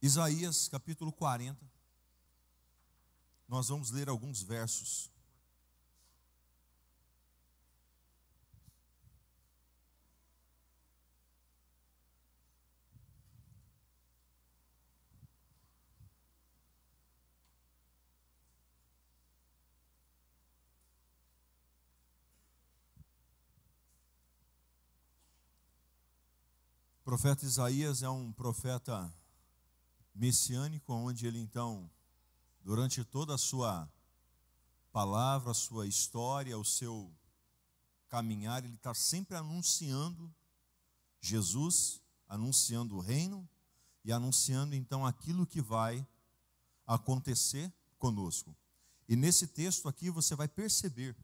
Isaías capítulo 40, nós vamos ler alguns versos. O profeta Isaías é um profeta messiânico, onde ele então, durante toda a sua palavra, a sua história, o seu caminhar, ele está sempre anunciando Jesus, anunciando o reino e anunciando então aquilo que vai acontecer conosco. E nesse texto aqui você vai perceber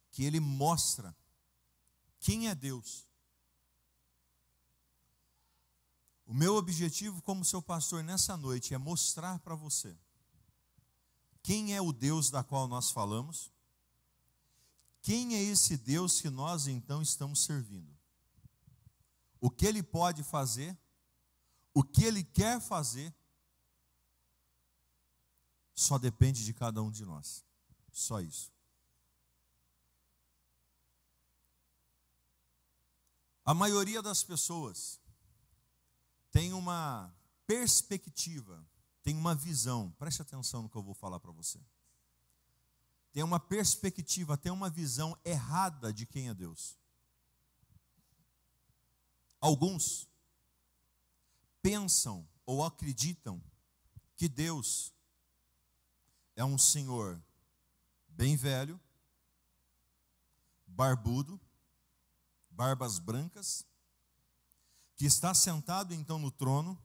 que ele mostra quem é Deus. O meu objetivo como seu pastor nessa noite é mostrar para você quem é o Deus da qual nós falamos, quem é esse Deus que nós então estamos servindo, o que ele pode fazer, o que ele quer fazer, só depende de cada um de nós, só isso. A maioria das pessoas tem uma perspectiva, tem uma visão, preste atenção no que eu vou falar para você. Tem uma perspectiva, tem uma visão errada de quem é Deus. Alguns pensam ou acreditam que Deus é um senhor bem velho, barbudo, barbas brancas, que está sentado então no trono,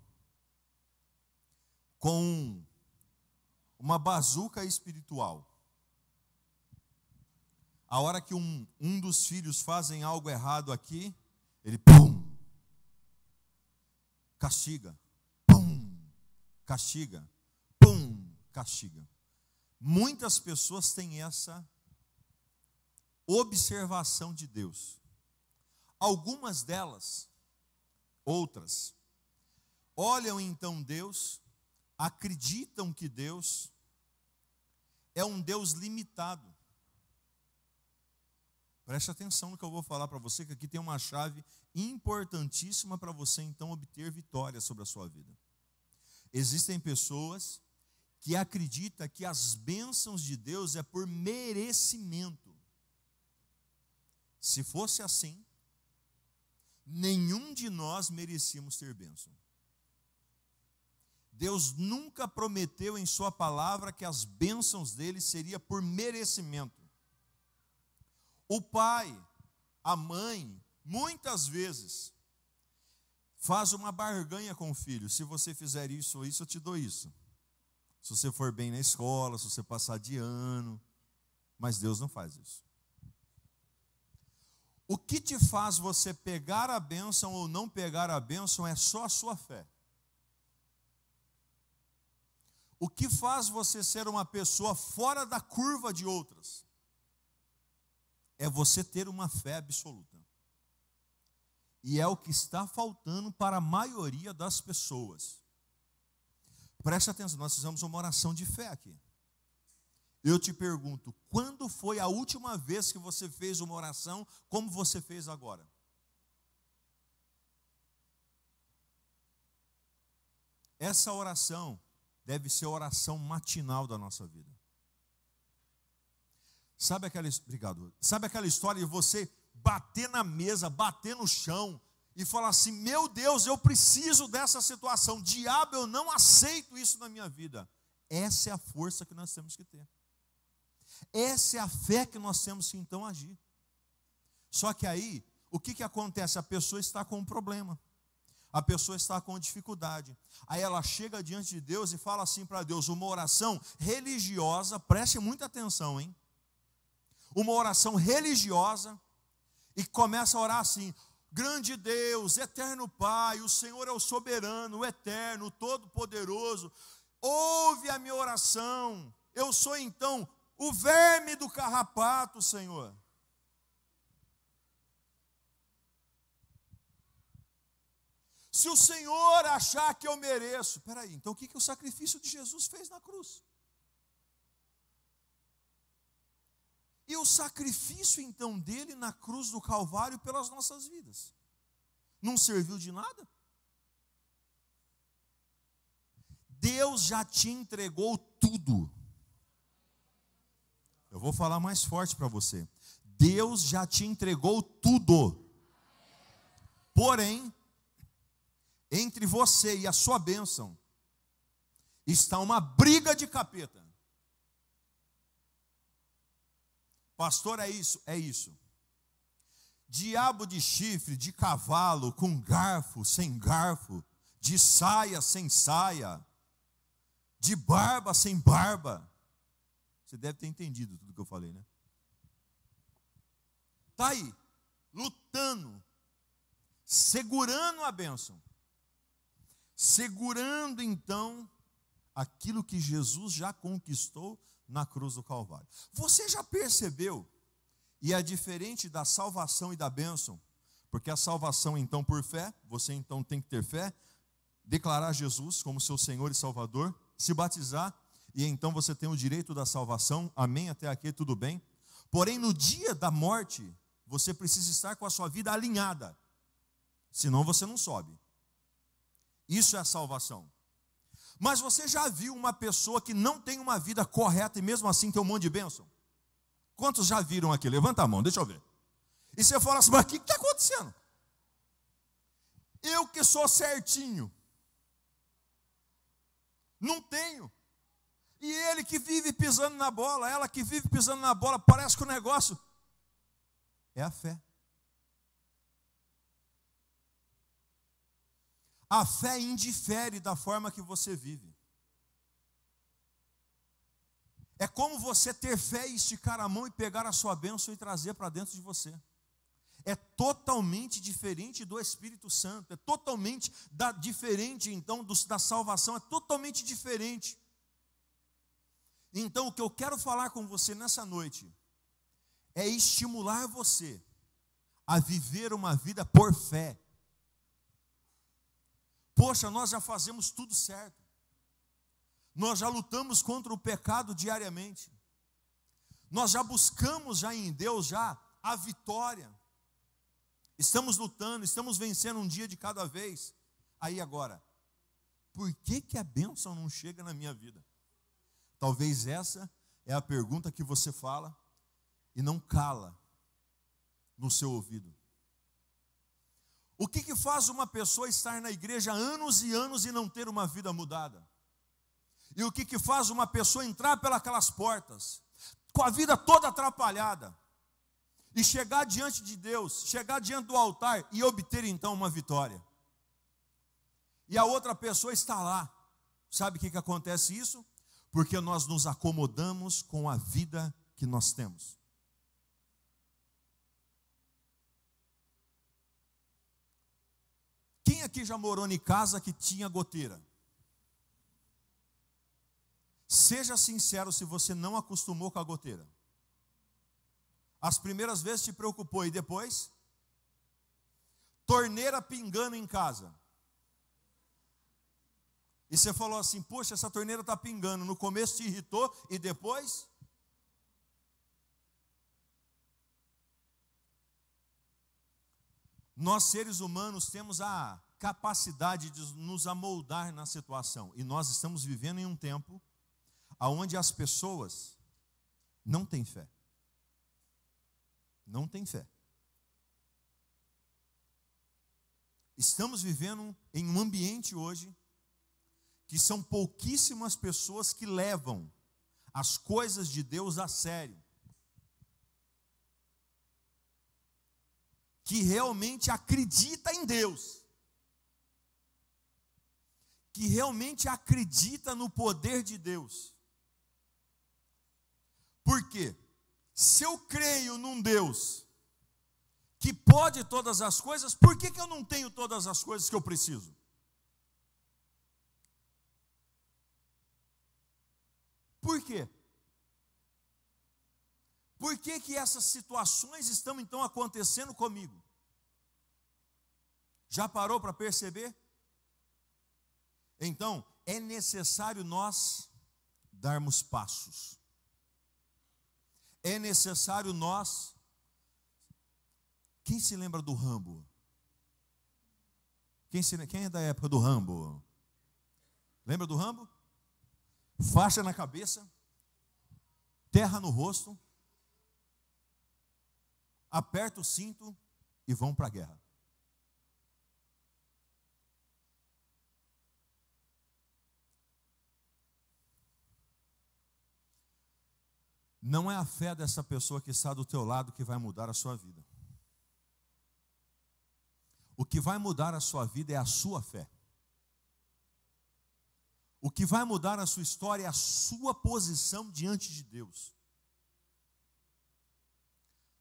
com uma bazuca espiritual. A hora que um dos filhos fazem algo errado aqui, ele pum, castiga, pum, castiga, pum, castiga. Muitas pessoas têm essa observação de Deus. Algumas delas, outras, olham então Deus, acreditam que Deus é um Deus limitado. Preste atenção no que eu vou falar para você, que aqui tem uma chave importantíssima para você então obter vitória sobre a sua vida. Existem pessoas que acreditam que as bênçãos de Deus é por merecimento. Se fosse assim, nenhum de nós merecíamos ter bênção. Deus nunca prometeu em sua palavra que as bênçãos dele seria por merecimento. O pai, a mãe, muitas vezes, faz uma barganha com o filho. Se você fizer isso ou isso, eu te dou isso. Se você for bem na escola, se você passar de ano. Mas Deus não faz isso. O que te faz você pegar a bênção ou não pegar a bênção é só a sua fé. O que faz você ser uma pessoa fora da curva de outras é você ter uma fé absoluta. E é o que está faltando para a maioria das pessoas. Preste atenção, nós fizemos uma oração de fé aqui. Eu te pergunto, quando foi a última vez que você fez uma oração como você fez agora? Essa oração deve ser a oração matinal da nossa vida. Sabe aquela história de você bater na mesa, bater no chão e falar assim: meu Deus, eu preciso dessa situação. Diabo, eu não aceito isso na minha vida. Essa é a força que nós temos que ter. Essa é a fé que nós temos que então agir. Só que aí, o que acontece? A pessoa está com um problema. A pessoa está com dificuldade. Aí ela chega diante de Deus e fala assim para Deus, uma oração religiosa, preste muita atenção, hein? Uma oração religiosa, e começa a orar assim: grande Deus, eterno Pai, o Senhor é o soberano, o eterno, o todo-poderoso, ouve a minha oração, eu sou então o verme do carrapato, Senhor. Se o Senhor achar que eu mereço, peraí, então o que o sacrifício de Jesus fez na cruz? E o sacrifício então dele na cruz do Calvário pelas nossas vidas, não serviu de nada? Deus já te entregou tudo. Eu vou falar mais forte para você. Deus já te entregou tudo. Porém, entre você e a sua bênção, está uma briga de capeta. Pastor, é isso? É isso. Diabo de chifre, de cavalo, com garfo, sem garfo, de saia, sem saia, de barba, sem barba. Você deve ter entendido tudo que eu falei, né? Está aí, lutando, segurando a bênção, segurando então aquilo que Jesus já conquistou na cruz do Calvário. Você já percebeu? E é diferente da salvação e da bênção, porque a salvação então por fé, você então tem que ter fé, declarar Jesus como seu Senhor e Salvador, se batizar, e então você tem o direito da salvação. Amém? Até aqui tudo bem? Porém, no dia da morte, você precisa estar com a sua vida alinhada, senão você não sobe. Isso é a salvação. Mas você já viu uma pessoa que não tem uma vida correta e mesmo assim tem um monte de bênção? Quantos já viram aqui? Levanta a mão, deixa eu ver. E você fala assim, mas o que está acontecendo? Eu que sou certinho, não tenho. E ele que vive pisando na bola, ela que vive pisando na bola, parece que o negócio é a fé. A fé indifere da forma que você vive. É como você ter fé e esticar a mão e pegar a sua bênção e trazer para dentro de você. É totalmente diferente do Espírito Santo, é totalmente diferente então da salvação, é totalmente diferente. Então o que eu quero falar com você nessa noite é estimular você a viver uma vida por fé. Poxa, nós já fazemos tudo certo. Nós já lutamos contra o pecado diariamente. Nós já buscamos já em Deus já a vitória. Estamos lutando, estamos vencendo um dia de cada vez. Aí agora, por que a bênção não chega na minha vida? Talvez essa é a pergunta que você fala e não cala no seu ouvido. O que faz uma pessoa estar na igreja anos e anos e não ter uma vida mudada? E o que faz uma pessoa entrar pelas portas, com a vida toda atrapalhada, e chegar diante de Deus, chegar diante do altar e obter então uma vitória? E a outra pessoa está lá. Sabe o que acontece isso? Porque nós nos acomodamos com a vida que nós temos. Quem aqui já morou em casa que tinha goteira? Seja sincero se você não acostumou com a goteira. As primeiras vezes te preocupou e depois? Torneira pingando em casa. E você falou assim, poxa, essa torneira está pingando. No começo te irritou e depois? Nós seres humanos temos a capacidade de nos amoldar na situação. E nós estamos vivendo em um tempo onde as pessoas não têm fé. Não têm fé. Estamos vivendo em um ambiente hoje que são pouquíssimas pessoas que levam as coisas de Deus a sério. Que realmente acredita em Deus. Que realmente acredita no poder de Deus. Por quê? Se eu creio num Deus que pode todas as coisas, por que eu não tenho todas as coisas que eu preciso? Por quê? Por que essas situações estão então acontecendo comigo? Já parou para perceber Então, é necessário nós darmos passos. É necessário nós... Quem se lembra do Rambo? Quem é da época do Rambo? Lembra do Rambo? Faixa na cabeça, terra no rosto, aperta o cinto e vão para a guerra. Não é a fé dessa pessoa que está do teu lado que vai mudar a sua vida. O que vai mudar a sua vida é a sua fé. O que vai mudar a sua história é a sua posição diante de Deus.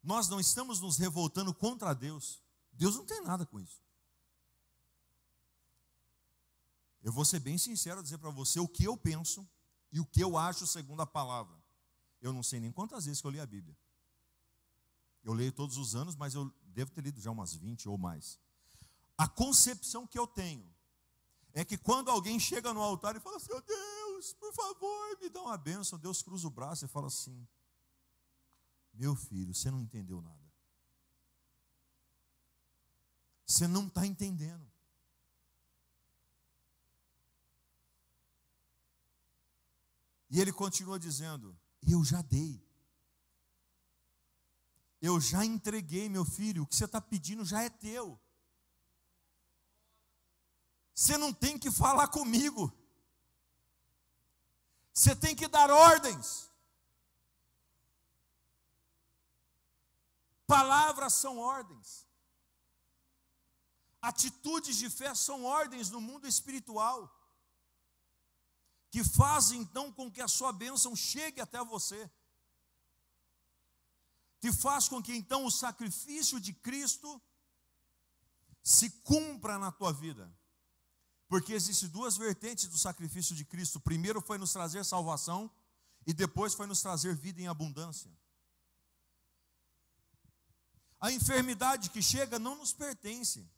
Nós não estamos nos revoltando contra Deus. Deus não tem nada com isso. Eu vou ser bem sincero a dizer para você o que eu penso e o que eu acho segundo a palavra. Eu não sei nem quantas vezes que eu li a Bíblia. Eu leio todos os anos, mas eu devo ter lido já umas 20 ou mais. A concepção que eu tenho é que quando alguém chega no altar e fala assim: oh Deus, por favor, me dá uma bênção, Deus cruza o braço e fala assim: meu filho, você não entendeu nada. Você não está entendendo. E ele continua dizendo: eu já dei. Eu já entreguei, meu filho, o que você está pedindo já é teu. Você não tem que falar comigo. Você tem que dar ordens. Palavras são ordens. Atitudes de fé são ordens no mundo espiritual, que fazem então com que a sua bênção chegue até você. Que faz com que então o sacrifício de Cristo se cumpra na tua vida. Porque existem duas vertentes do sacrifício de Cristo. Primeiro foi nos trazer salvação e depois foi nos trazer vida em abundância. A enfermidade que chega não nos pertence.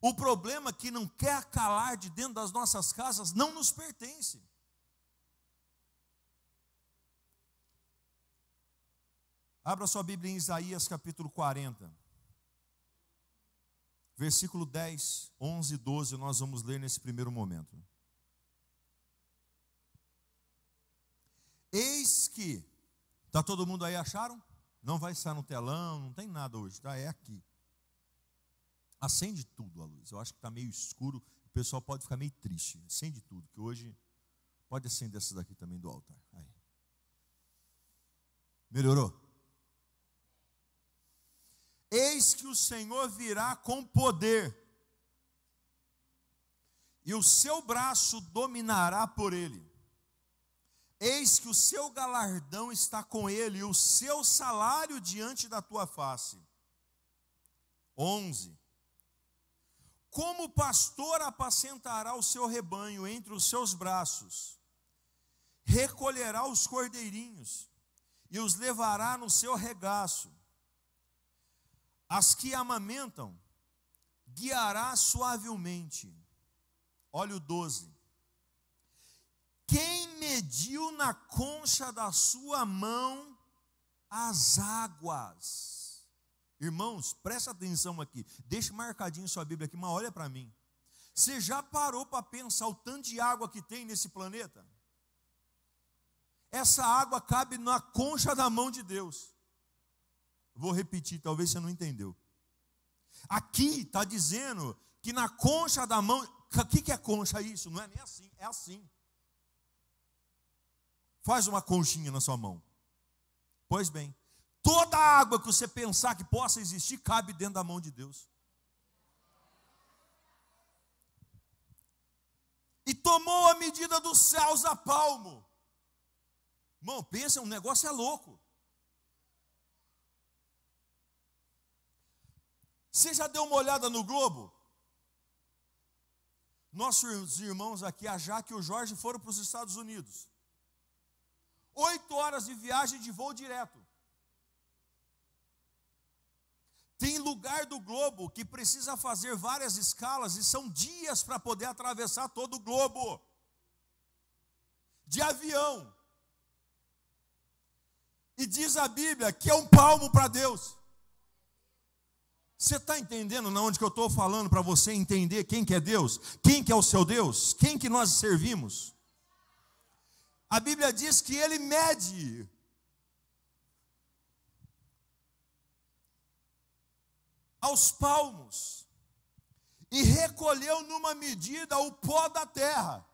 O problema que não quer calar de dentro das nossas casas não nos pertence. Abra sua Bíblia em Isaías capítulo 40. Versículo 10, 11 e 12, nós vamos ler nesse primeiro momento. Eis que, está todo mundo aí, acharam? Não vai estar no telão, não tem nada hoje, tá? É aqui. Acende tudo a luz, eu acho que está meio escuro, o pessoal pode ficar meio triste. Acende tudo, que hoje, pode acender essas daqui também do altar. Aí. Melhorou? Eis que o Senhor virá com poder, e o seu braço dominará por ele. Eis que o seu galardão está com ele, e o seu salário diante da tua face. 11. Como pastor apacentará o seu rebanho entre os seus braços, recolherá os cordeirinhos, e os levará no seu regaço. As que amamentam, guiará suavemente. Olha o 12. Quem mediu na concha da sua mão as águas? Irmãos, presta atenção aqui. Deixa marcadinho sua Bíblia aqui, mas olha para mim. Você já parou para pensar o tanto de água que tem nesse planeta? Essa água cabe na concha da mão de Deus. Vou repetir, talvez você não entendeu. Aqui está dizendo que na concha da mão... O que é concha isso? Não é nem assim, é assim. Faz uma conchinha na sua mão. Pois bem, toda a água que você pensar que possa existir, cabe dentro da mão de Deus. E tomou a medida dos céus a palmo. Irmão, pensa, um negócio é louco. Você já deu uma olhada no globo? Nossos irmãos aqui, a Jaque e o Jorge, foram para os Estados Unidos. 8 horas de viagem de voo direto. Tem lugar lugar do globo que precisa fazer várias escalas e são dias para poder atravessar todo o globo. De avião. E diz a Bíblia que é um palmo para Deus. Você está entendendo na onde que eu estou falando para você entender quem que é Deus? Quem que é o seu Deus? Quem que nós servimos? A Bíblia diz que Ele mede aos palmos e recolheu numa medida o pó da terra.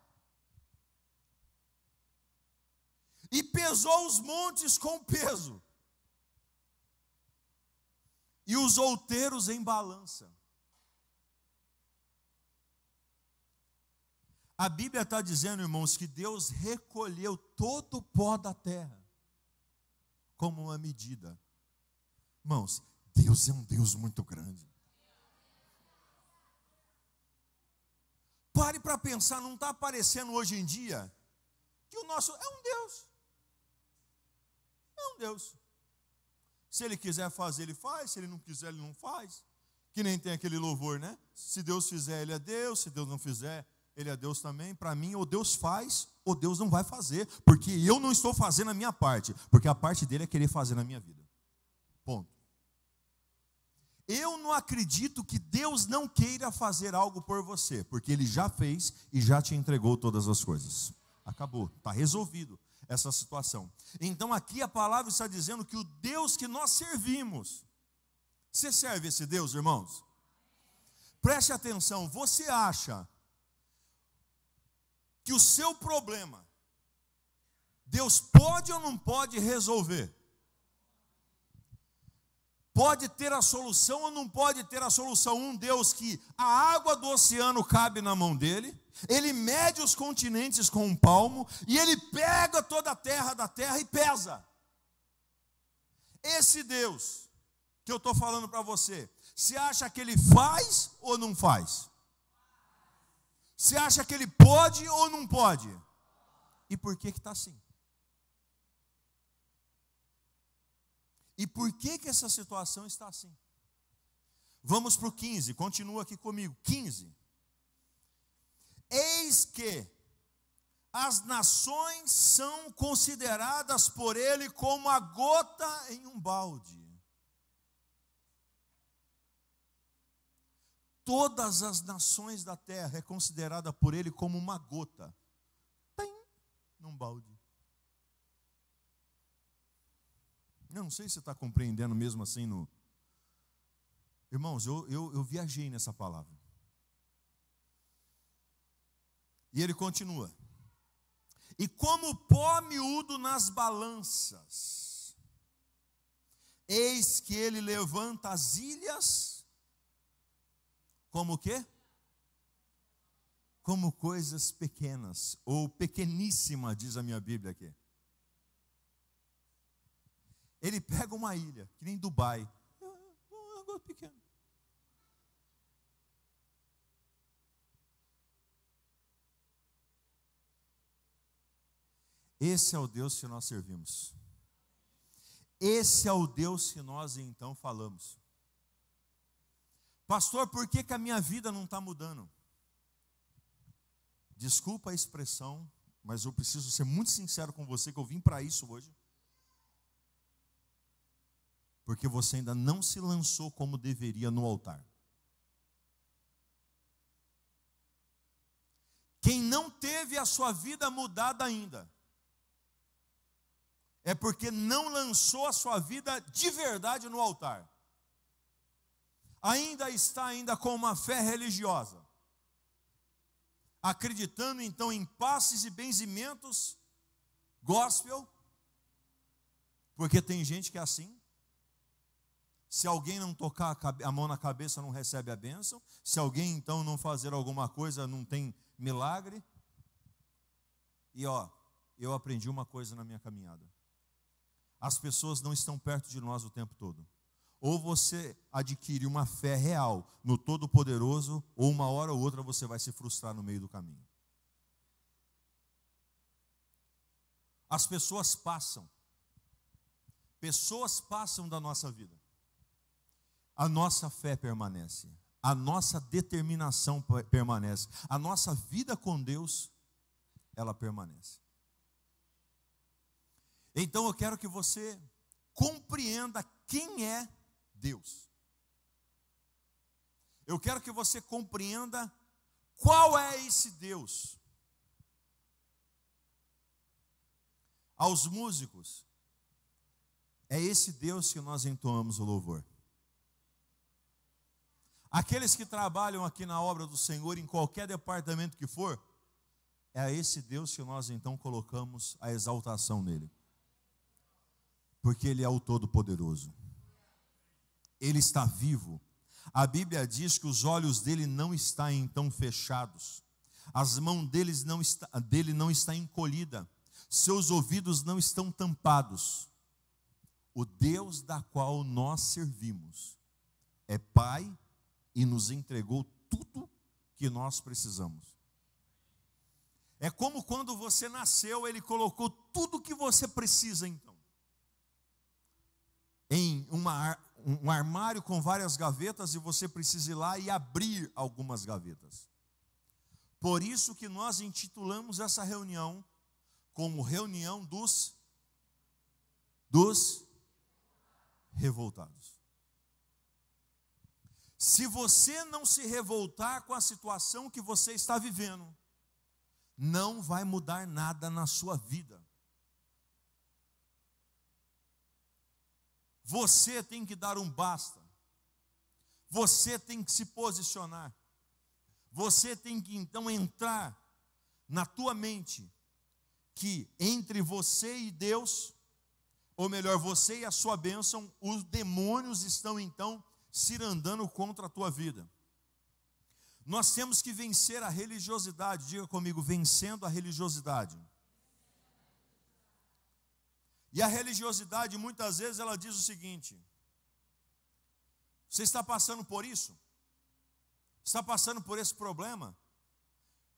E pesou os montes com peso. E os outeiros em balança. A Bíblia está dizendo, irmãos, que Deus recolheu todo o pó da terra como uma medida. Irmãos, Deus é um Deus muito grande. Pare para pensar, não está aparecendo hoje em dia que o nosso é um Deus. É um Deus. Se Ele quiser fazer, Ele faz. Se Ele não quiser, Ele não faz. Que nem tem aquele louvor, né? Se Deus fizer, Ele é Deus. Se Deus não fizer, Ele é Deus também. Para mim, ou Deus faz, ou Deus não vai fazer. Porque eu não estou fazendo a minha parte. Porque a parte dele é querer fazer na minha vida. Ponto. Eu não acredito que Deus não queira fazer algo por você. Porque Ele já fez e já te entregou todas as coisas. Acabou. Está resolvido essa situação. Então aqui a palavra está dizendo que o Deus que nós servimos, você serve esse Deus, irmãos? Preste atenção, você acha que o seu problema, Deus pode ou não pode resolver? Pode ter a solução ou não pode ter a solução? Um Deus que a água do oceano cabe na mão dele, Ele mede os continentes com um palmo, e Ele pega toda a terra da terra e pesa. Esse Deus que eu estou falando para você, você acha que Ele faz ou não faz? Você acha que Ele pode ou não pode? E por que está assim? E por que essa situação está assim? Vamos para o 15, continua aqui comigo. 15. Eis que as nações são consideradas por Ele como a gota em um balde. Todas as nações da terra é considerada por Ele como uma gota. Tem num balde. Eu não sei se você está compreendendo mesmo assim no... Irmãos, eu viajei nessa palavra. E ele continua. E como pó miúdo nas balanças, eis que ele levanta as ilhas, como o quê? Como coisas pequenas, ou pequeníssima, diz a minha Bíblia aqui. Ele pega uma ilha, que nem Dubai, um negócio pequeno. Esse é o Deus que nós servimos. Esse é o Deus que nós então falamos. Pastor, por que a minha vida não está mudando? Desculpa a expressão, mas eu preciso ser muito sincero com você, que eu vim para isso hoje. Porque você ainda não se lançou como deveria no altar. Quem não teve a sua vida mudada ainda, é porque não lançou a sua vida de verdade no altar. Ainda está com uma fé religiosa, acreditando então em passes e benzimentos gospel, porque tem gente que é assim. Se alguém não tocar a mão na cabeça, não recebe a bênção. Se alguém então não fazer alguma coisa, não tem milagre. E eu aprendi uma coisa na minha caminhada. As pessoas não estão perto de nós o tempo todo. Ou você adquire uma fé real no Todo-Poderoso, ou uma hora ou outra você vai se frustrar no meio do caminho. As pessoas passam. Pessoas passam da nossa vida. a nossa fé permanece, a nossa determinação permanece, a nossa vida com Deus, ela permanece. Então eu quero que você compreenda quem é Deus. Eu quero que você compreenda qual é esse Deus. Aos músicos, é esse Deus que nós entoamos o louvor. Aqueles que trabalham aqui na obra do Senhor, em qualquer departamento que for, é a esse Deus que nós então colocamos a exaltação nele. Porque Ele é o Todo-Poderoso. Ele está vivo. A Bíblia diz que os olhos dele não estão então fechados. As mãos dele não estão encolhidas. Seus ouvidos não estão tampados. O Deus da qual nós servimos é Pai e nos entregou tudo que nós precisamos. É como quando você nasceu, Ele colocou tudo que você precisa então. Em um armário com várias gavetas, e você precisa ir lá e abrir algumas gavetas. Por isso que nós intitulamos essa reunião como reunião dos revoltados. Se você não se revoltar com a situação que você está vivendo, não vai mudar nada na sua vida. Você tem que dar um basta. Você tem que se posicionar. Você tem que então entrar na tua mente que entre você e Deus, ou melhor, você e a sua bênção, os demônios estão então cirandando contra a tua vida. Nós temos que vencer a religiosidade. Diga comigo, vencendo a religiosidade. E a religiosidade, muitas vezes, ela diz o seguinte: você está passando por isso? Está passando por esse problema?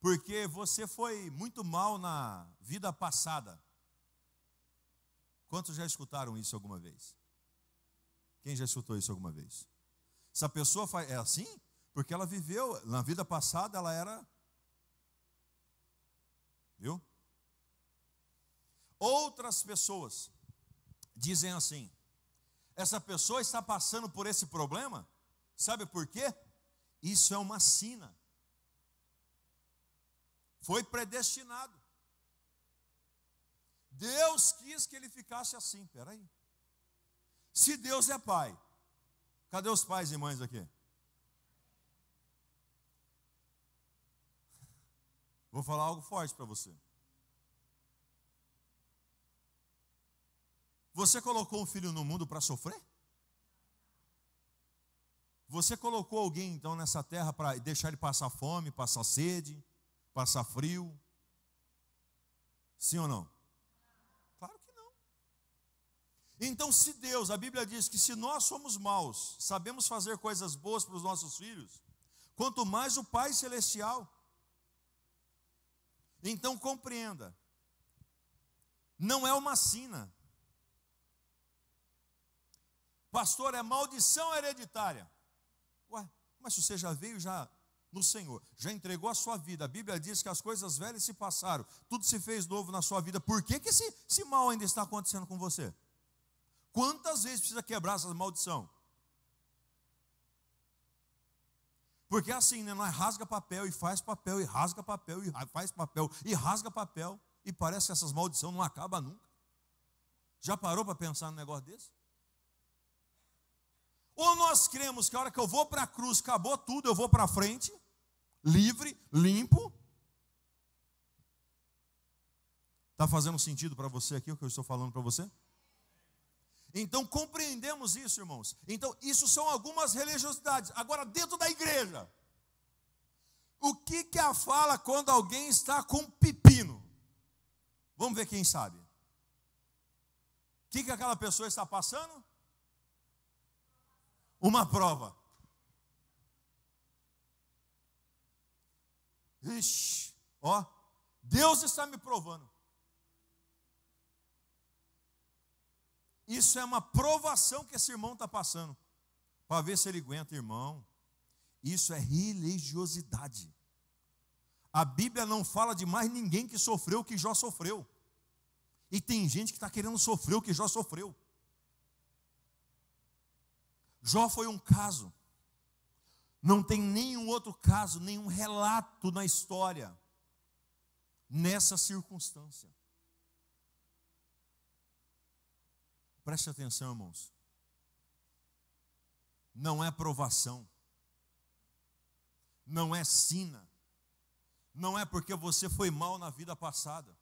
Porque você foi muito mal na vida passada. Quantos já escutaram isso alguma vez? Quem já escutou isso alguma vez? Essa pessoa é assim? Porque ela viveu, na vida passada ela era... Viu? Outras pessoas dizem assim: essa pessoa está passando por esse problema, sabe por quê? Isso é uma sina. Foi predestinado. Deus quis que ele ficasse assim. Espera aí. Se Deus é pai, cadê os pais e mães aqui? Vou falar algo forte para você. Você colocou um filho no mundo para sofrer? Você colocou alguém então nessa terra para deixar ele passar fome, passar sede, passar frio? Sim ou não? Claro que não. Então, se Deus, a Bíblia diz que se nós somos maus, sabemos fazer coisas boas para os nossos filhos, quanto mais o Pai Celestial. Então compreenda, não é uma sina. Pastor, é maldição hereditária. Ué, mas se você já veio no Senhor, já entregou a sua vida, a Bíblia diz que as coisas velhas se passaram, tudo se fez novo na sua vida, por que esse mal ainda está acontecendo com você? Quantas vezes precisa quebrar essa maldição? Porque assim, né, nós rasga papel e faz papel, e rasga papel, e faz papel, e rasga papel, e parece que essas maldições não acabam nunca. Já parou para pensar num negócio desse? Ou nós cremos que a hora que eu vou para a cruz, acabou tudo, eu vou para frente, livre, limpo. Está fazendo sentido para você aqui o que eu estou falando para você? Então compreendemos isso, irmãos. Então isso são algumas religiosidades. Agora dentro da igreja, o que a fala quando alguém está com pepino? Vamos ver quem sabe. O que aquela pessoa está passando? Uma prova. Ixi, ó, Deus está me provando. Isso é uma provação que esse irmão está passando. para ver se ele aguenta, irmão. Isso é religiosidade. A Bíblia não fala de mais ninguém que sofreu o que Jó sofreu. E tem gente que está querendo sofrer o que Jó sofreu. Jó foi um caso. Não tem nenhum outro caso, nenhum relato na história nessa circunstância. Preste atenção, irmãos. Não é provação. Não é sina. Não é porque você foi mal na vida passada.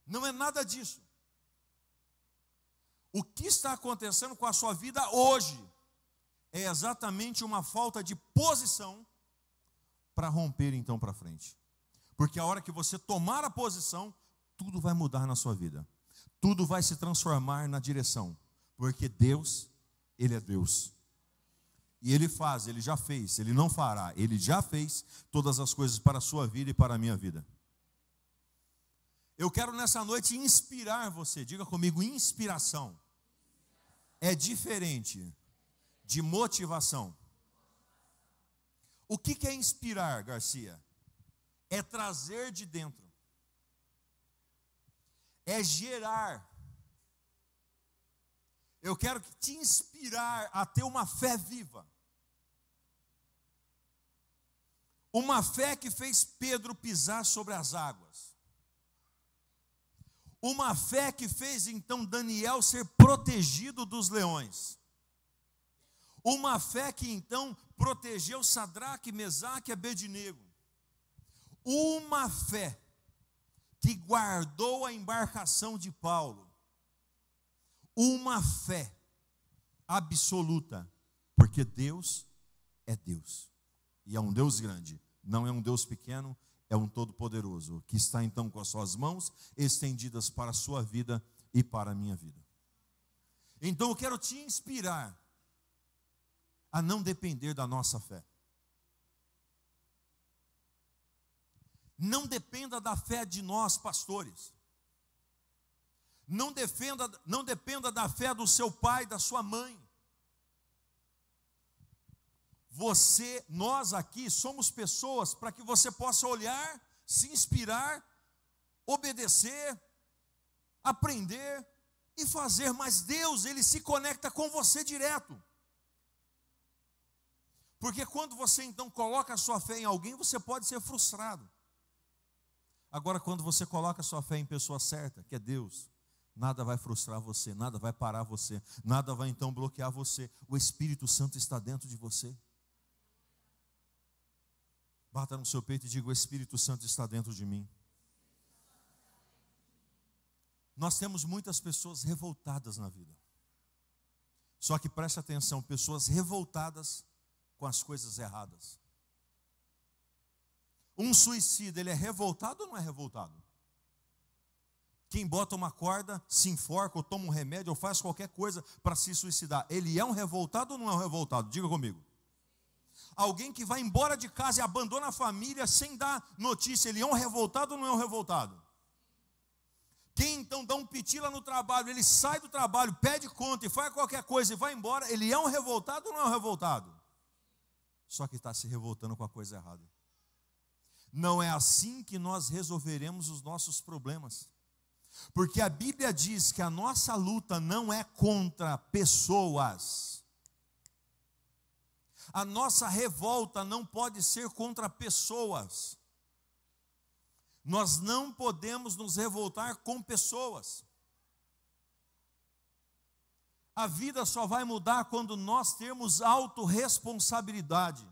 Não é nada disso. O que está acontecendo com a sua vida hoje é exatamente uma falta de posição para romper então para frente. Porque a hora que você tomar a posição, tudo vai mudar na sua vida. Tudo vai se transformar na direção. Porque Deus, Ele é Deus. E Ele faz, Ele já fez, Ele não fará, Ele já fez todas as coisas para a sua vida e para a minha vida. Eu quero nessa noite inspirar você, diga comigo, inspiração. É diferente de motivação. O que é inspirar, Garcia? É trazer de dentro. É gerar. Eu quero te inspirar a ter uma fé viva. Uma fé que fez Pedro pisar sobre as águas. Uma fé que fez então Daniel ser protegido dos leões. Uma fé que então protegeu Sadraque, Mesaque e Abednego. Uma fé que guardou a embarcação de Paulo. Uma fé absoluta, porque Deus é Deus. E é um Deus grande, não é um Deus pequeno, é um todo-poderoso, que está então com as suas mãos estendidas para a sua vida e para a minha vida. Então eu quero te inspirar a não depender da nossa fé. Não dependa da fé de nós, pastores. Não dependa da fé do seu pai, da sua mãe. Nós aqui somos pessoas para que você possa olhar, se inspirar, obedecer, aprender e fazer. Mas Deus, Ele se conecta com você direto. Porque quando você então coloca a sua fé em alguém, você pode ser frustrado. Agora, quando você coloca a sua fé em pessoa certa, que é Deus, nada vai frustrar você, nada vai parar você, nada vai então bloquear você. O Espírito Santo está dentro de você. Bata no seu peito e diga: o Espírito Santo está dentro de mim. Nós temos muitas pessoas revoltadas na vida. Só que preste atenção, pessoas revoltadas com as coisas erradas. Um suicida, ele é revoltado ou não é revoltado? Quem bota uma corda, se enforca, ou toma um remédio, ou faz qualquer coisa para se suicidar, ele é um revoltado ou não é um revoltado? Diga comigo. Alguém que vai embora de casa e abandona a família sem dar notícia, ele é um revoltado ou não é um revoltado? Quem então dá um pitila no trabalho, ele sai do trabalho, pede conta e faz qualquer coisa e vai embora, ele é um revoltado ou não é um revoltado? Só que está se revoltando com a coisa errada. Não é assim que nós resolveremos os nossos problemas. Porque a Bíblia diz que a nossa luta não é contra pessoas. A nossa revolta não pode ser contra pessoas. Nós não podemos nos revoltar com pessoas. A vida só vai mudar quando nós termos autorresponsabilidade.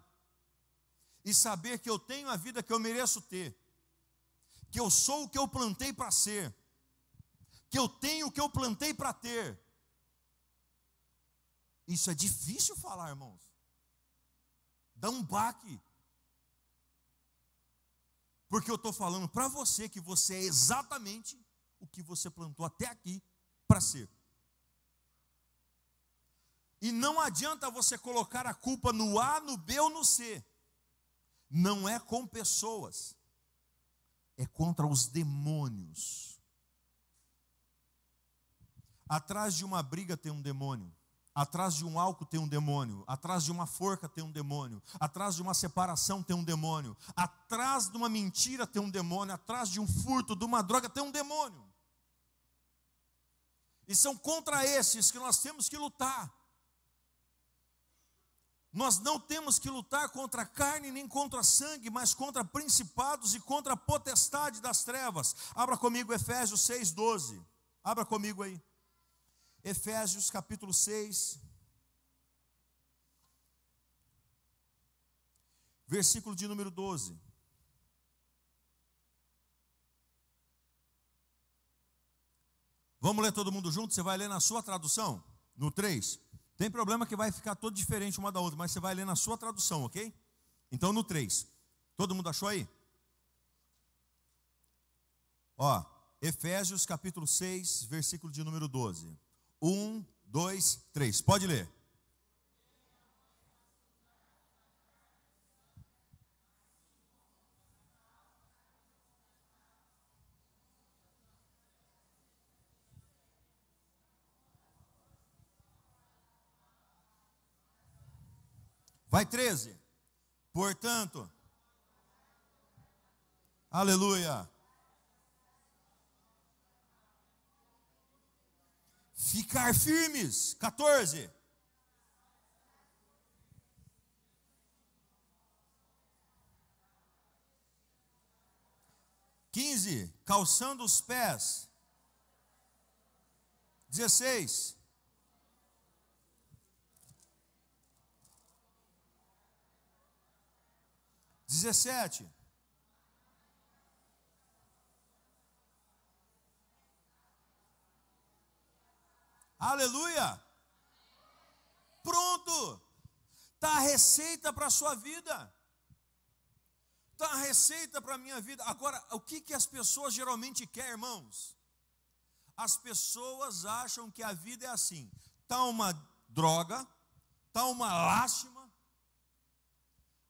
E saber que eu tenho a vida que eu mereço ter. Que eu sou o que eu plantei para ser. Que eu tenho o que eu plantei para ter. Isso é difícil falar, irmãos. Dá um baque. Porque eu estou falando para você que você é exatamente o que você plantou até aqui para ser. E não adianta você colocar a culpa no A, no B ou no C. Não é com pessoas. É contra os demônios. Atrás de uma briga tem um demônio. Atrás de um álcool tem um demônio. Atrás de uma forca tem um demônio. Atrás de uma separação tem um demônio. Atrás de uma mentira tem um demônio. Atrás de um furto, de uma droga tem um demônio. E são contra esses que nós temos que lutar. Nós não temos que lutar contra a carne nem contra sangue, mas contra principados e contra a potestade das trevas. Abra comigo Efésios 6:12. Abra comigo aí. Efésios capítulo 6, versículo de número 12. Vamos ler todo mundo junto? Você vai ler na sua tradução, no 3. Tem problema que vai ficar todo diferente uma da outra, mas você vai ler na sua tradução, ok? Então no 3. Todo mundo achou aí? Ó, Efésios capítulo 6, versículo de número 12. 1, 2, 3. Pode ler. Vai 13. Portanto, aleluia. Ficar firmes. 14. Calçando os pés. 16. 17. Aleluia. Pronto. Está a receita para a sua vida. Está a receita para a minha vida. Agora, o que as pessoas geralmente querem, irmãos? As pessoas acham que a vida é assim. Está uma droga, está uma lástima.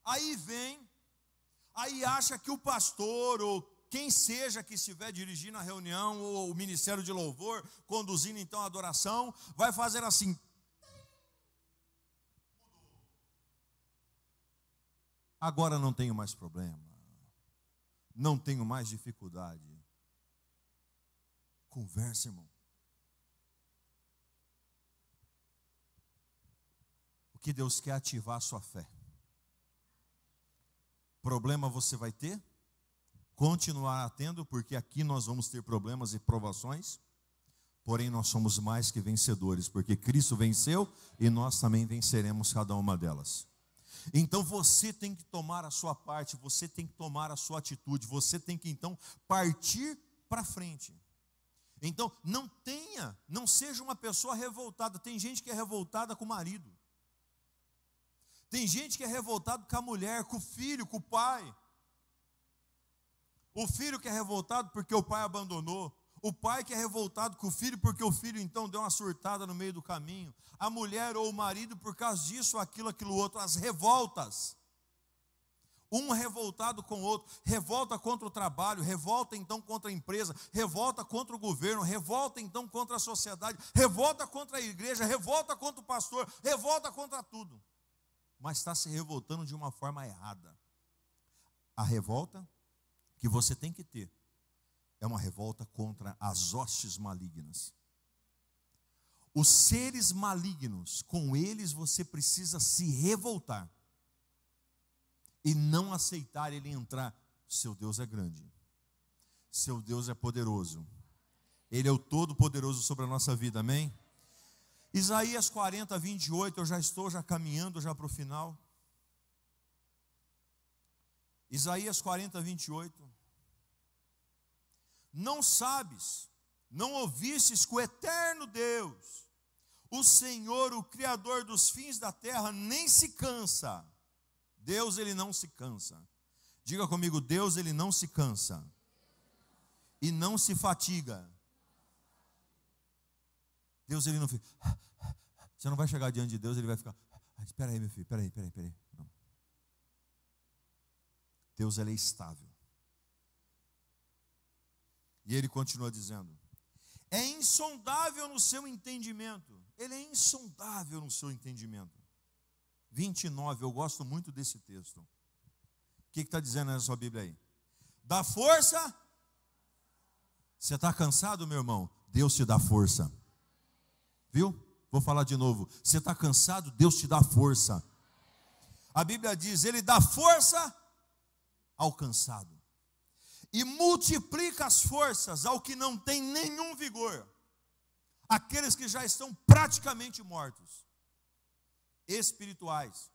Aí acha que o pastor ou quem seja que estiver dirigindo a reunião, ou o ministério de louvor, conduzindo então a adoração, vai fazer assim. Agora não tenho mais problema, não tenho mais dificuldade. Conversa, irmão. O que Deus quer é ativar a sua fé. Problema você vai ter? Continuará tendo, porque aqui nós vamos ter problemas e provações, porém nós somos mais que vencedores, porque Cristo venceu e nós também venceremos cada uma delas. Então você tem que tomar a sua parte, você tem que tomar a sua atitude, você tem que então partir para frente. Então não seja uma pessoa revoltada. Tem gente que é revoltada com o marido, tem gente que é revoltada com a mulher, com o filho, com o pai. O filho que é revoltado porque o pai abandonou. O pai que é revoltado com o filho porque o filho então deu uma surtada no meio do caminho. A mulher ou o marido por causa disso, aquilo outro. As revoltas. Um revoltado com o outro. Revolta contra o trabalho. Revolta então contra a empresa. Revolta contra o governo. Revolta então contra a sociedade. Revolta contra a igreja. Revolta contra o pastor. Revolta contra tudo. Mas está se revoltando de uma forma errada. A revolta que você tem que ter é uma revolta contra as hostes malignas. Os seres malignos, com eles você precisa se revoltar e não aceitar ele entrar. Seu Deus é grande, seu Deus é poderoso, Ele é o Todo-Poderoso sobre a nossa vida, amém? Isaías 40, 28, eu já estou caminhando para o final. Isaías 40, 28. Não sabes, não ouvistes que o eterno Deus, o Senhor, o Criador dos fins da terra, nem se cansa. Deus, Ele não se cansa. Diga comigo, Deus, Ele não se cansa e não se fatiga. Deus, Ele não fica. Você não vai chegar diante de Deus, Ele vai ficar. Espera aí, meu filho, espera aí. Não. Deus, Ele é estável. E Ele continua dizendo: é insondável no seu entendimento. Ele é insondável no seu entendimento. 29, eu gosto muito desse texto. O que está dizendo na sua Bíblia aí? Dá força. Você está cansado, meu irmão? Deus te dá força. Viu? Vou falar de novo. Você está cansado? Deus te dá força. A Bíblia diz, Ele dá força ao cansado e multiplica as forças ao que não tem nenhum vigor. Aqueles que já estão praticamente mortos, espirituais,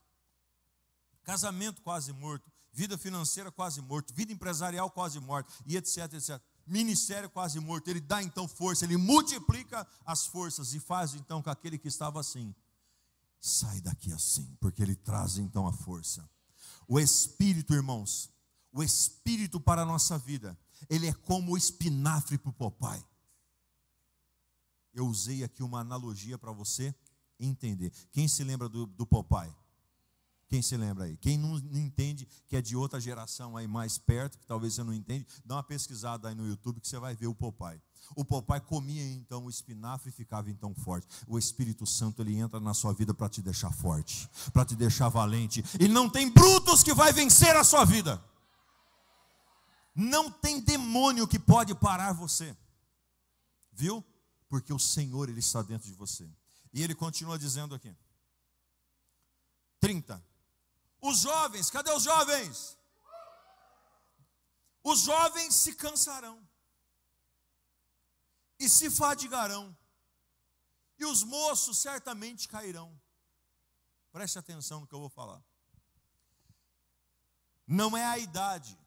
casamento quase morto, vida financeira quase morto, vida empresarial quase morta, e etc, etc. Ministério quase morto. Ele dá então força, ele multiplica as forças e faz então com aquele que estava assim, sai daqui assim, porque ele traz então a força. O Espírito, irmãos, o Espírito para a nossa vida, ele é como o espinafre para o Popeye. Eu usei aqui uma analogia para você entender. Quem se lembra do Popeye? Quem se lembra aí? Quem não entende, que é de outra geração aí mais perto, que talvez você não entende, dá uma pesquisada aí no YouTube que você vai ver o Popeye. O Popeye comia então o espinafre e ficava então forte. O Espírito Santo, ele entra na sua vida para te deixar forte, para te deixar valente. E não tem brutos que vai vencer a sua vida. Não tem demônio que pode parar você. Viu? Porque o Senhor, ele está dentro de você. E ele continua dizendo aqui. 30. Os jovens, cadê os jovens? Os jovens se cansarão e se fadigarão, e os moços certamente cairão. Preste atenção no que eu vou falar. Não é a idade,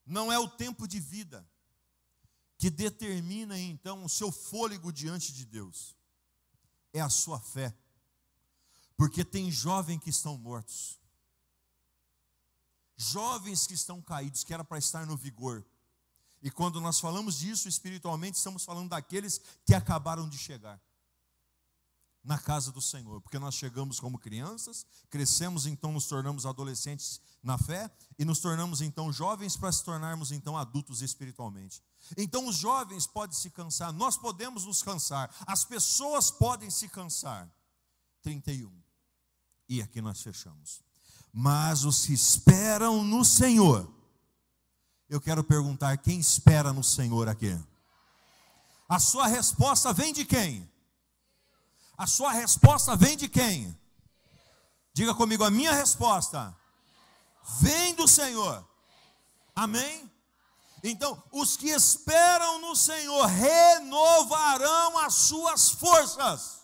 não é o tempo de vida que determina então o seu fôlego diante de Deus. É a sua fé. Porque tem jovens que estão mortos, jovens que estão caídos, que era para estar no vigor. E quando nós falamos disso espiritualmente, estamos falando daqueles que acabaram de chegar na casa do Senhor. Porque nós chegamos como crianças, crescemos, então nos tornamos adolescentes na fé, e nos tornamos então jovens para se tornarmos então adultos espiritualmente. Então os jovens podem se cansar, nós podemos nos cansar, as pessoas podem se cansar. 31. E aqui nós fechamos. Mas os que esperam no Senhor, eu quero perguntar, quem espera no Senhor aqui? A sua resposta vem de quem? A sua resposta vem de quem? Diga comigo, a minha resposta vem do Senhor. Amém? Então, os que esperam no Senhor renovarão as suas forças.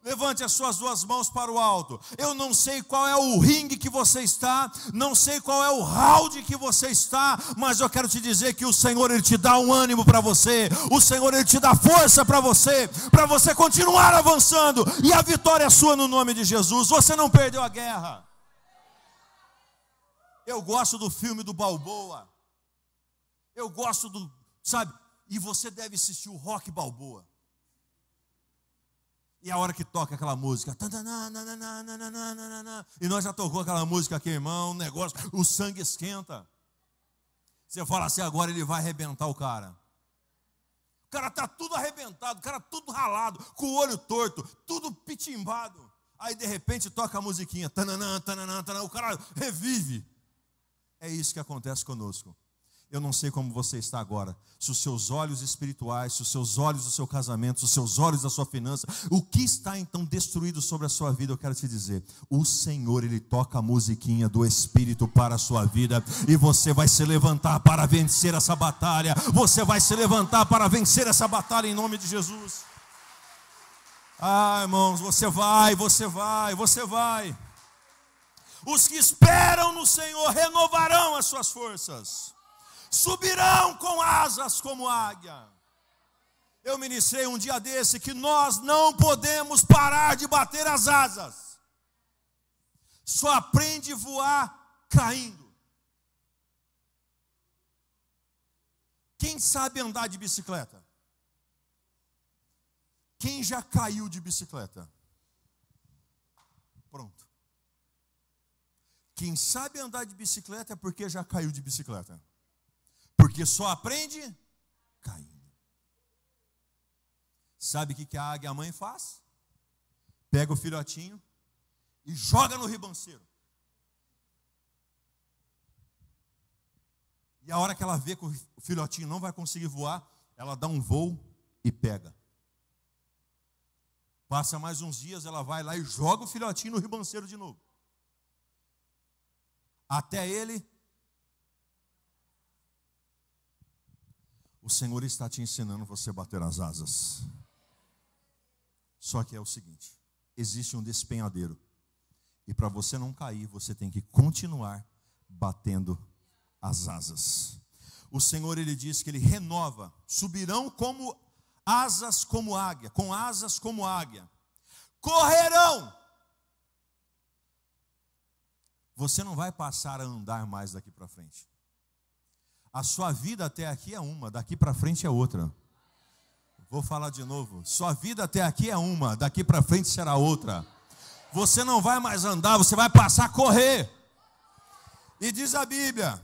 Levante as suas duas mãos para o alto. Eu não sei qual é o ringue que você está, não sei qual é o round que você está, mas eu quero te dizer que o Senhor, ele te dá um ânimo para você, o Senhor, ele te dá força para você continuar avançando, e a vitória é sua no nome de Jesus. Você não perdeu a guerra. Eu gosto do filme do Balboa, eu gosto do, sabe, e você deve assistir o Rock Balboa. E a hora que toca aquela música, e nós já tocou aquela música aqui, irmão, o negócio, o sangue esquenta. Você fala assim, agora ele vai arrebentar o cara. O cara está tudo arrebentado, o cara tudo ralado, com o olho torto, tudo pitimbado. Aí de repente toca a musiquinha, o cara revive. É isso que acontece conosco. Eu não sei como você está agora, se os seus olhos espirituais, se os seus olhos do seu casamento, se os seus olhos da sua finança, o que está então destruído sobre a sua vida, eu quero te dizer, o Senhor, ele toca a musiquinha do Espírito para a sua vida, e você vai se levantar para vencer essa batalha, você vai se levantar para vencer essa batalha em nome de Jesus. Ah, irmãos, você vai. Os que esperam no Senhor renovarão as suas forças. Subirão com asas como águia. Eu ministrei um dia desse que nós não podemos parar de bater as asas. Só aprende a voar caindo. Quem sabe andar de bicicleta? Quem já caiu de bicicleta? Pronto. Quem sabe andar de bicicleta é porque já caiu de bicicleta. Porque só aprende caindo. Sabe o que a águia mãe faz? Pega o filhotinho e joga no ribanceiro. E a hora que ela vê que o filhotinho não vai conseguir voar, ela dá um voo e pega. Passa mais uns dias, ela vai lá e joga o filhotinho no ribanceiro de novo. Até ele. O Senhor está te ensinando você a bater as asas. Só que é o seguinte, existe um despenhadeiro. E para você não cair, você tem que continuar batendo as asas. O Senhor, Ele diz que Ele renova, subirão como asas como águia, com asas como águia, correrão. Você não vai passar a andar mais daqui para frente. A sua vida até aqui é uma, daqui para frente é outra. Vou falar de novo, sua vida até aqui é uma, daqui para frente será outra. Você não vai mais andar, você vai passar a correr. E diz a Bíblia,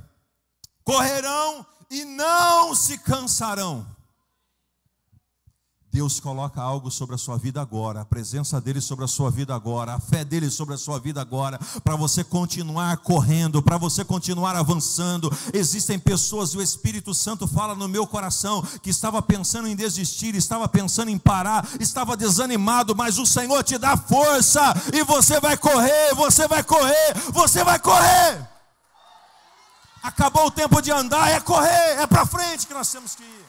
correrão e não se cansarão. Deus coloca algo sobre a sua vida agora, a presença dele sobre a sua vida agora, a fé dele sobre a sua vida agora, para você continuar correndo, para você continuar avançando. Existem pessoas, e o Espírito Santo fala no meu coração, que estava pensando em desistir, estava pensando em parar, estava desanimado, mas o Senhor te dá força, e você vai correr, você vai correr, você vai correr. Acabou o tempo de andar, é correr, é para frente que nós temos que ir.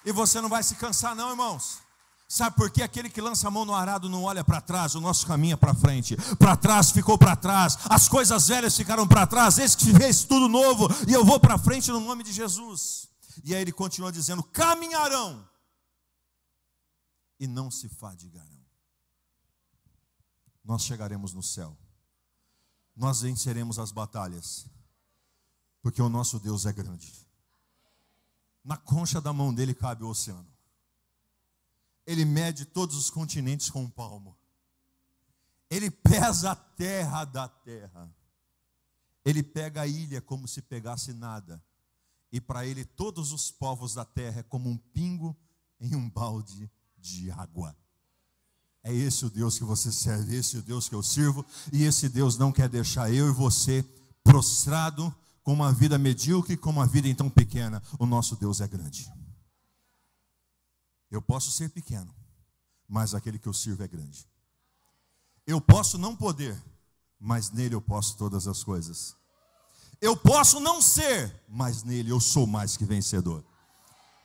E você não vai se cansar não, irmãos. Sabe por quê? Aquele que lança a mão no arado não olha para trás, o nosso caminho é para frente. Para trás ficou para trás, as coisas velhas ficaram para trás, esse que fez tudo novo, e eu vou para frente no nome de Jesus. E aí ele continua dizendo, caminharão e não se fadigarão. Nós chegaremos no céu. Nós venceremos as batalhas, porque o nosso Deus é grande. Na concha da mão dele cabe o oceano. Ele mede todos os continentes com um palmo. Ele pesa a terra da terra. Ele pega a ilha como se pegasse nada. E para ele todos os povos da terra é como um pingo em um balde de água. É esse o Deus que você serve, esse é o Deus que eu sirvo. E esse Deus não quer deixar eu e você prostrado com uma vida medíocre, com uma vida então pequena. O nosso Deus é grande. Eu posso ser pequeno, mas aquele que eu sirvo é grande. Eu posso não poder, mas nele eu posso todas as coisas. Eu posso não ser, mas nele eu sou mais que vencedor.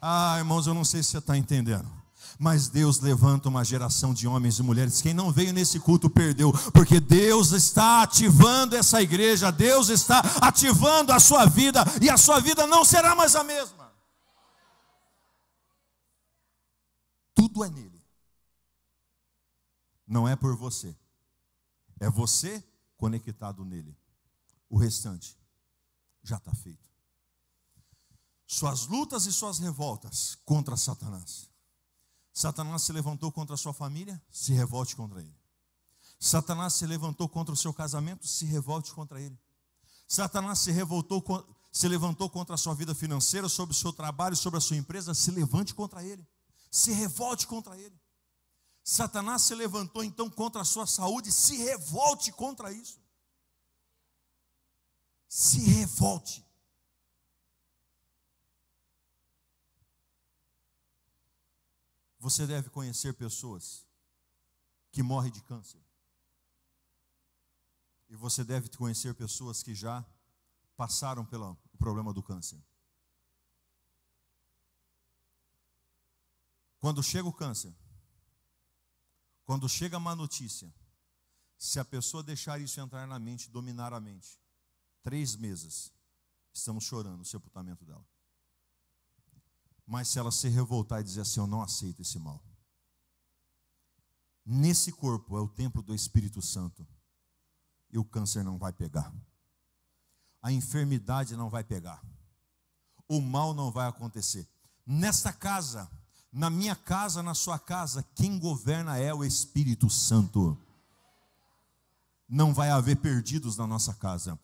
Ah, irmãos, eu não sei se você está entendendo. Mas Deus levanta uma geração de homens e mulheres. Quem não veio nesse culto perdeu, porque Deus está ativando essa igreja, Deus está ativando a sua vida, e a sua vida não será mais a mesma. Tudo é nele. Não é por você, é você conectado nele. O restante já está feito. Suas lutas e suas revoltas contra Satanás. Satanás se levantou contra a sua família, se revolte contra ele. Satanás se levantou contra o seu casamento, se revolte contra ele. Satanás se levantou contra a sua vida financeira, sobre o seu trabalho, sobre a sua empresa, se levante contra ele. Se revolte contra ele. Satanás se levantou então contra a sua saúde, se revolte contra isso. Se revolte. Você deve conhecer pessoas que morrem de câncer. E você deve conhecer pessoas que já passaram pelo problema do câncer. Quando chega o câncer, quando chega a má notícia, se a pessoa deixar isso entrar na mente, dominar a mente, 3 meses, estamos chorando o sepultamento dela. Mas se ela se revoltar e dizer assim, eu não aceito esse mal. Nesse corpo é o templo do Espírito Santo. E o câncer não vai pegar. A enfermidade não vai pegar. O mal não vai acontecer. Nesta casa, na minha casa, na sua casa, quem governa é o Espírito Santo. Não vai haver perdidos na nossa casa.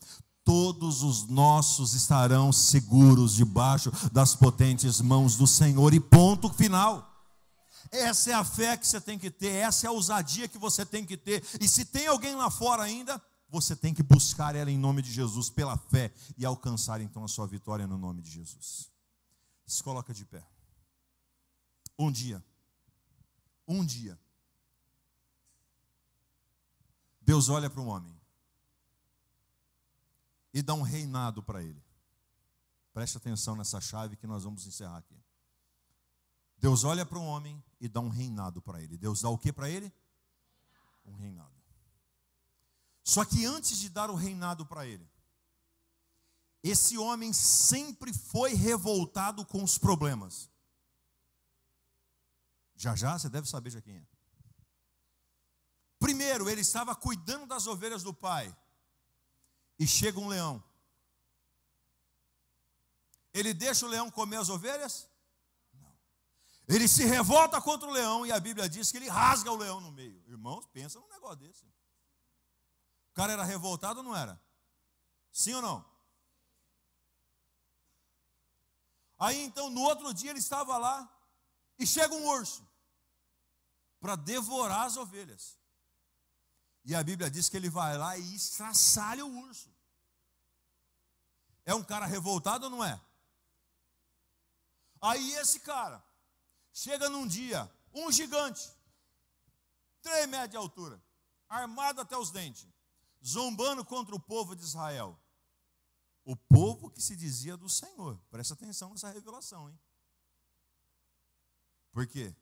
todos os nossos estarão seguros debaixo das potentes mãos do Senhor, e ponto final. Essa é a fé que você tem que ter, essa é a ousadia que você tem que ter, e se tem alguém lá fora ainda, você tem que buscar ela em nome de Jesus, pela fé, e alcançar então a sua vitória no nome de Jesus. Se coloca de pé. Um dia, Deus olha para um homem e dá um reinado para ele. Preste atenção nessa chave que nós vamos encerrar aqui. Deus olha para um homem e dá um reinado para ele. Deus dá o que para ele? Um reinado. Só que antes de dar o reinado para ele, esse homem sempre foi revoltado com os problemas. Já você deve saber já quem é. Primeiro, ele estava cuidando das ovelhas do pai, e chega um leão. Ele deixa o leão comer as ovelhas? Não. Ele se revolta contra o leão, e a Bíblia diz que ele rasga o leão no meio. Irmãos, pensa num negócio desse. O cara era revoltado ou não era? Sim ou não? Aí então, no outro dia, ele estava lá, e chega um urso para devorar as ovelhas. E a Bíblia diz que ele vai lá e estraçalha o urso. É um cara revoltado ou não é? Aí esse cara chega num dia, um gigante, 3 metros de altura, armado até os dentes, zombando contra o povo de Israel. O povo que se dizia do Senhor. Presta atenção nessa revelação, hein? Por quê?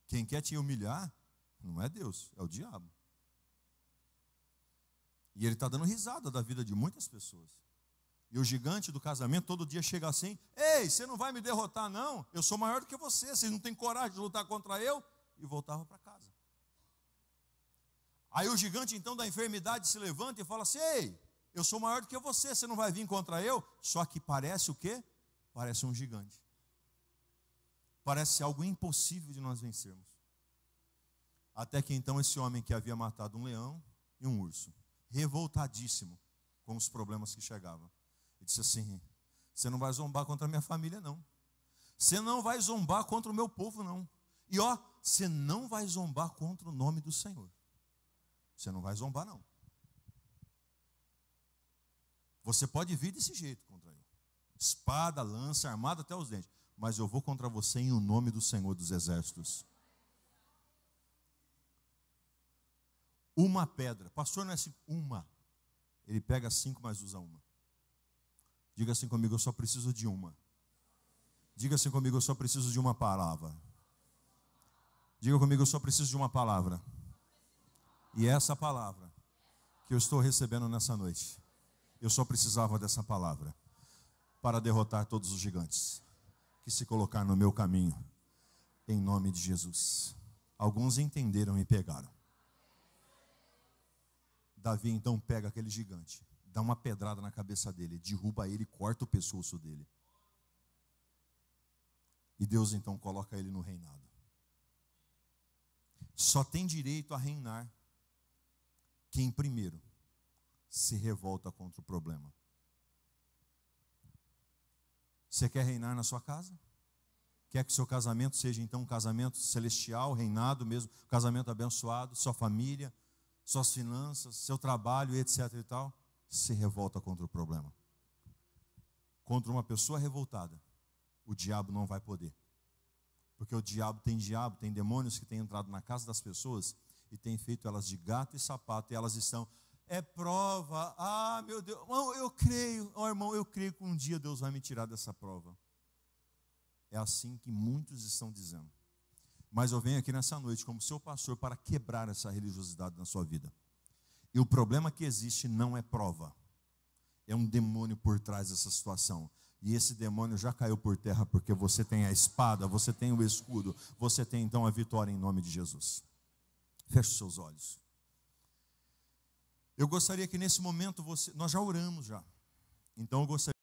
Quem quer te humilhar não é Deus, é o diabo. E ele está dando risada da vida de muitas pessoas. E o gigante do casamento todo dia chega assim: ei, você não vai me derrotar não? Eu sou maior do que você, vocês não têm coragem de lutar contra eu? E voltava para casa. Aí o gigante então da enfermidade se levanta e fala assim: ei, eu sou maior do que você não vai vir contra eu? Só que parece o quê? Parece um gigante. Parece algo impossível de nós vencermos. Até que então esse homem que havia matado um leão e um urso, revoltadíssimo com os problemas que chegavam, e disse assim: você não vai zombar contra a minha família não, você não vai zombar contra o meu povo não, e ó, você não vai zombar contra o nome do Senhor, você não vai zombar não, você pode vir desse jeito contra eu, espada, lança, armado até os dentes, mas eu vou contra você em o nome do Senhor dos Exércitos. Uma pedra, pastor, não é assim, uma. Ele pega 5, mas usa uma. Diga assim comigo: eu só preciso de uma. Diga assim comigo: eu só preciso de uma palavra. Diga comigo: eu só preciso de uma palavra. E essa palavra que eu estou recebendo nessa noite, eu só precisava dessa palavra para derrotar todos os gigantes que se colocar no meu caminho, em nome de Jesus. Alguns entenderam e pegaram. Davi então pega aquele gigante, dá uma pedrada na cabeça dele, derruba ele, corta o pescoço dele. E Deus então coloca ele no reinado. Só tem direito a reinar quem primeiro se revolta contra o problema. Você quer reinar na sua casa? Quer que seu casamento seja então um casamento celestial, reinado mesmo, casamento abençoado, sua família, suas finanças, seu trabalho, etc. e tal? Se revolta contra o problema. Contra uma pessoa revoltada, o diabo não vai poder. Porque o diabo, tem demônios que têm entrado na casa das pessoas e têm feito elas de gato e sapato, e elas estão, é prova, ah meu Deus, eu creio, irmão, eu creio que um dia Deus vai me tirar dessa prova. É assim que muitos estão dizendo. Mas eu venho aqui nessa noite como seu pastor para quebrar essa religiosidade na sua vida. E o problema que existe não é prova. É um demônio por trás dessa situação. E esse demônio já caiu por terra porque você tem a espada, você tem o escudo, você tem então a vitória em nome de Jesus. Feche os seus olhos. Eu gostaria que nesse momento nós já oramos já. Então eu gostaria